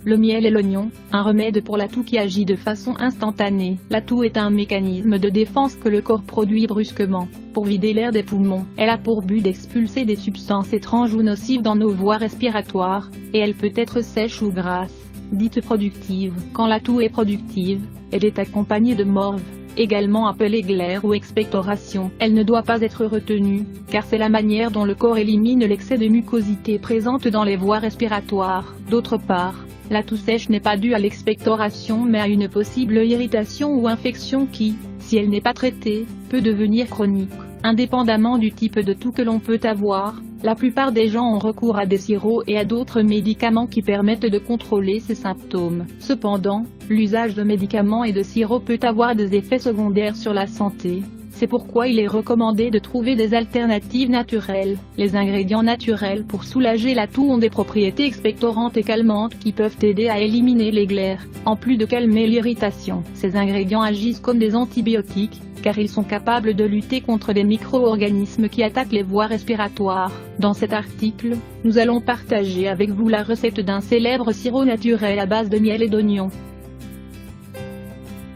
le miel et l'oignon, un remède pour la toux qui agit de façon instantanée. La toux est un mécanisme de défense que le corps produit brusquement, pour vider l'air des poumons. Elle a pour but d'expulser des substances étranges ou nocives dans nos voies respiratoires, et elle peut être sèche ou grasse, dite productive. Quand la toux est productive, elle est accompagnée de morve, également appelée glaire ou expectoration. Elle ne doit pas être retenue, car c'est la manière dont le corps élimine l'excès de mucosité présente dans les voies respiratoires. D'autre part, la toux sèche n'est pas due à l'expectoration mais à une possible irritation ou infection qui, si elle n'est pas traitée, peut devenir chronique. Indépendamment du type de toux que l'on peut avoir, la plupart des gens ont recours à des sirops et à d'autres médicaments qui permettent de contrôler ces symptômes. Cependant, l'usage de médicaments et de sirops peut avoir des effets secondaires sur la santé. C'est pourquoi il est recommandé de trouver des alternatives naturelles. Les ingrédients naturels pour soulager la toux ont des propriétés expectorantes et calmantes qui peuvent aider à éliminer les glaires, en plus de calmer l'irritation. Ces ingrédients agissent comme des antibiotiques, car ils sont capables de lutter contre les micro-organismes qui attaquent les voies respiratoires. Dans cet article, nous allons partager avec vous la recette d'un célèbre sirop naturel à base de miel et d'oignon.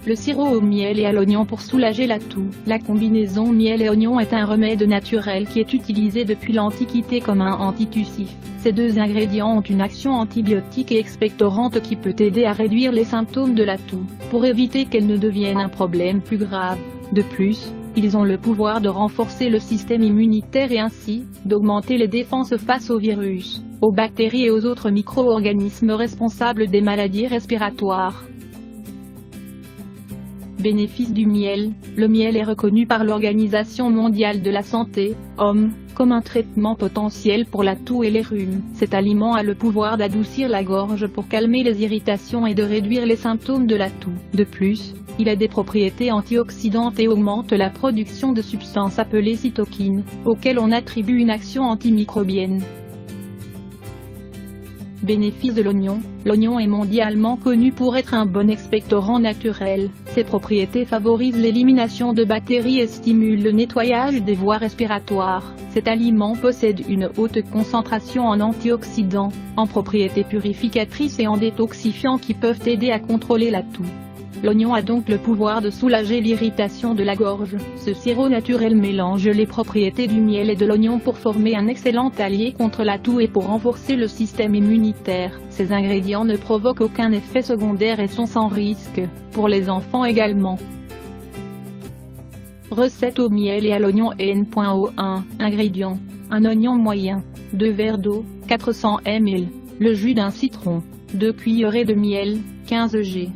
Le sirop au miel et à l'oignon pour soulager la toux. La combinaison miel et oignon est un remède naturel qui est utilisé depuis l'Antiquité comme un antitussif. Ces deux ingrédients ont une action antibiotique et expectorante qui peut aider à réduire les symptômes de la toux, pour éviter qu'elle ne devienne un problème plus grave. De plus, ils ont le pouvoir de renforcer le système immunitaire et ainsi, d'augmenter les défenses face aux virus, aux bactéries et aux autres micro-organismes responsables des maladies respiratoires. Bénéfices du miel. Le miel est reconnu par l'Organisation mondiale de la santé, OMS, comme un traitement potentiel pour la toux et les rhumes. Cet aliment a le pouvoir d'adoucir la gorge pour calmer les irritations et de réduire les symptômes de la toux. De plus, il a des propriétés antioxydantes et augmente la production de substances appelées cytokines, auxquelles on attribue une action antimicrobienne. Bénéfices de l'oignon. L'oignon est mondialement connu pour être un bon expectorant naturel. Ses propriétés favorisent l'élimination de bactéries et stimulent le nettoyage des voies respiratoires. Cet aliment possède une haute concentration en antioxydants, en propriétés purificatrices et en détoxifiants qui peuvent aider à contrôler la toux. L'oignon a donc le pouvoir de soulager l'irritation de la gorge. Ce sirop naturel mélange les propriétés du miel et de l'oignon pour former un excellent allié contre la toux et pour renforcer le système immunitaire. Ces ingrédients ne provoquent aucun effet secondaire et sont sans risque, pour les enfants également. Recette au miel et à l'oignon N.O.1. Ingrédients. Un oignon moyen, 2 verres d'eau, 400 ml, le jus d'un citron, 2 cuillerées de miel, 15 g.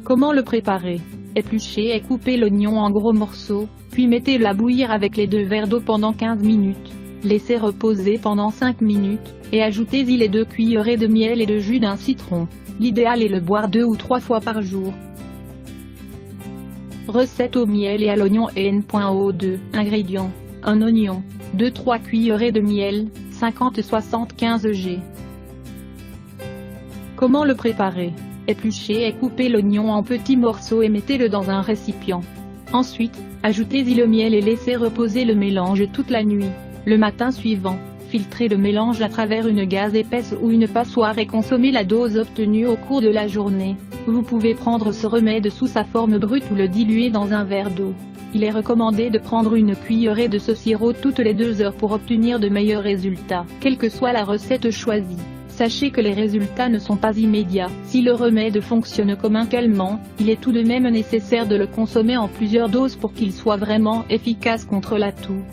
Comment le préparer? Épluchez et coupez l'oignon en gros morceaux, puis mettez-le à bouillir avec les 2 verres d'eau pendant 15 minutes. Laissez reposer pendant 5 minutes, et ajoutez-y les 2 cuillerées de miel et de jus d'un citron. L'idéal est de le boire 2 ou 3 fois par jour. Recette au miel et à l'oignon N.O.2. Ingrédients. Un oignon, 2-3 cuillerées de miel, 50-75 g. Comment le préparer? Épluchez et coupez l'oignon en petits morceaux et mettez-le dans un récipient. Ensuite, ajoutez-y le miel et laissez reposer le mélange toute la nuit. Le matin suivant, filtrez le mélange à travers une gaze épaisse ou une passoire et consommez la dose obtenue au cours de la journée. Vous pouvez prendre ce remède sous sa forme brute ou le diluer dans un verre d'eau. Il est recommandé de prendre une cuillerée de ce sirop toutes les 2 heures pour obtenir de meilleurs résultats. Quelle que soit la recette choisie, sachez que les résultats ne sont pas immédiats. Si le remède fonctionne comme un calmant, il est tout de même nécessaire de le consommer en plusieurs doses pour qu'il soit vraiment efficace contre la toux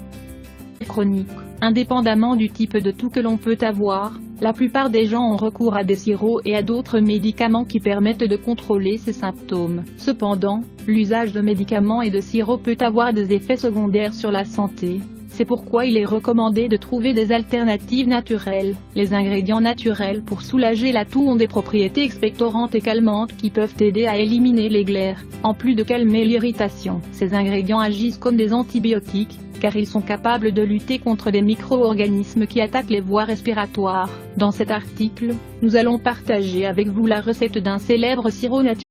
chronique. Indépendamment du type de toux que l'on peut avoir, la plupart des gens ont recours à des sirops et à d'autres médicaments qui permettent de contrôler ces symptômes. Cependant, l'usage de médicaments et de sirops peut avoir des effets secondaires sur la santé. C'est pourquoi il est recommandé de trouver des alternatives naturelles. Les ingrédients naturels pour soulager la toux ont des propriétés expectorantes et calmantes qui peuvent aider à éliminer les glaires, en plus de calmer l'irritation. Ces ingrédients agissent comme des antibiotiques, car ils sont capables de lutter contre les micro-organismes qui attaquent les voies respiratoires. Dans cet article, nous allons partager avec vous la recette d'un célèbre sirop naturel.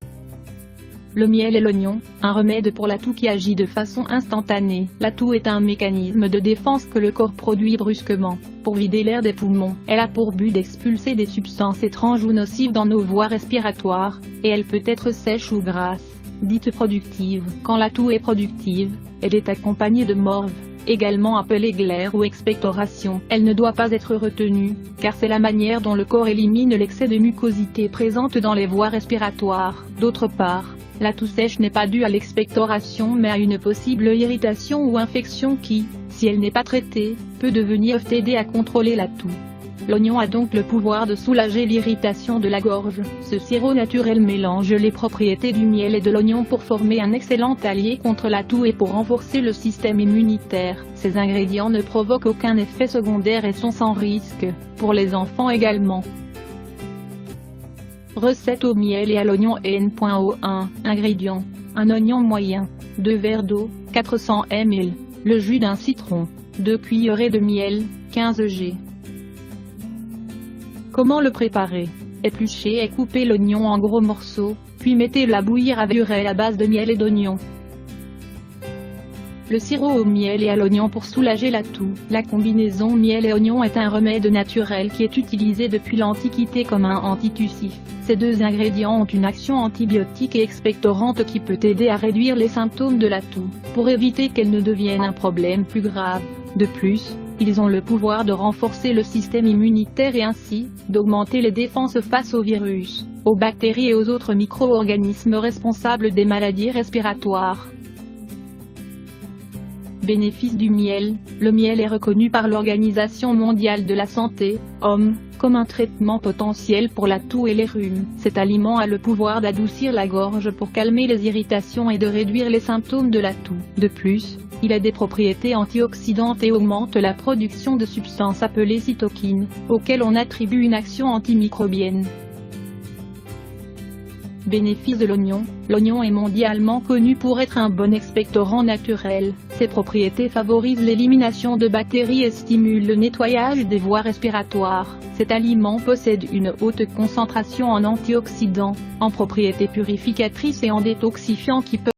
Le miel et l'oignon, un remède pour la toux qui agit de façon instantanée. La toux est un mécanisme de défense que le corps produit brusquement, pour vider l'air des poumons. Elle a pour but d'expulser des substances étranges ou nocives dans nos voies respiratoires, et elle peut être sèche ou grasse, dite productive. Quand la toux est productive, elle est accompagnée de morve, également appelée glaire ou expectoration. Elle ne doit pas être retenue, car c'est la manière dont le corps élimine l'excès de mucosité présente dans les voies respiratoires. D'autre part, la toux sèche n'est pas due à l'expectoration mais à une possible irritation ou infection qui, si elle n'est pas traitée, peut devenir t'aider à contrôler la toux. L'oignon a donc le pouvoir de soulager l'irritation de la gorge. Ce sirop naturel mélange les propriétés du miel et de l'oignon pour former un excellent allié contre la toux et pour renforcer le système immunitaire. Ces ingrédients ne provoquent aucun effet secondaire et sont sans risque, pour les enfants également. Recette au miel et à l'oignon N.O1. Ingrédients: un oignon moyen, 2 verres d'eau, 400 ml, le jus d'un citron, 2 cuillerées de miel, 15 g. Comment le préparer? Épluchez et coupez l'oignon en gros morceaux, puis mettez-le à bouillir avec du lait à base de miel et d'oignon. Le sirop au miel et à l'oignon pour soulager la toux. La combinaison miel et oignon est un remède naturel qui est utilisé depuis l'Antiquité comme un antitussif. Ces deux ingrédients ont une action antibiotique et expectorante qui peut aider à réduire les symptômes de la toux, pour éviter qu'elle ne devienne un problème plus grave. De plus, ils ont le pouvoir de renforcer le système immunitaire et ainsi, d'augmenter les défenses face aux virus, aux bactéries et aux autres micro-organismes responsables des maladies respiratoires. Bénéfices du miel. Le miel est reconnu par l'Organisation mondiale de la santé, OMS, comme un traitement potentiel pour la toux et les rhumes. Cet aliment a le pouvoir d'adoucir la gorge pour calmer les irritations et de réduire les symptômes de la toux. De plus, il a des propriétés antioxydantes et augmente la production de substances appelées cytokines, auxquelles on attribue une action antimicrobienne. Bénéfices de l'oignon. L'oignon est mondialement connu pour être un bon expectorant naturel. Ses propriétés favorisent l'élimination de bactéries et stimulent le nettoyage des voies respiratoires. Cet aliment possède une haute concentration en antioxydants, en propriétés purificatrices et en détoxifiants qui peuvent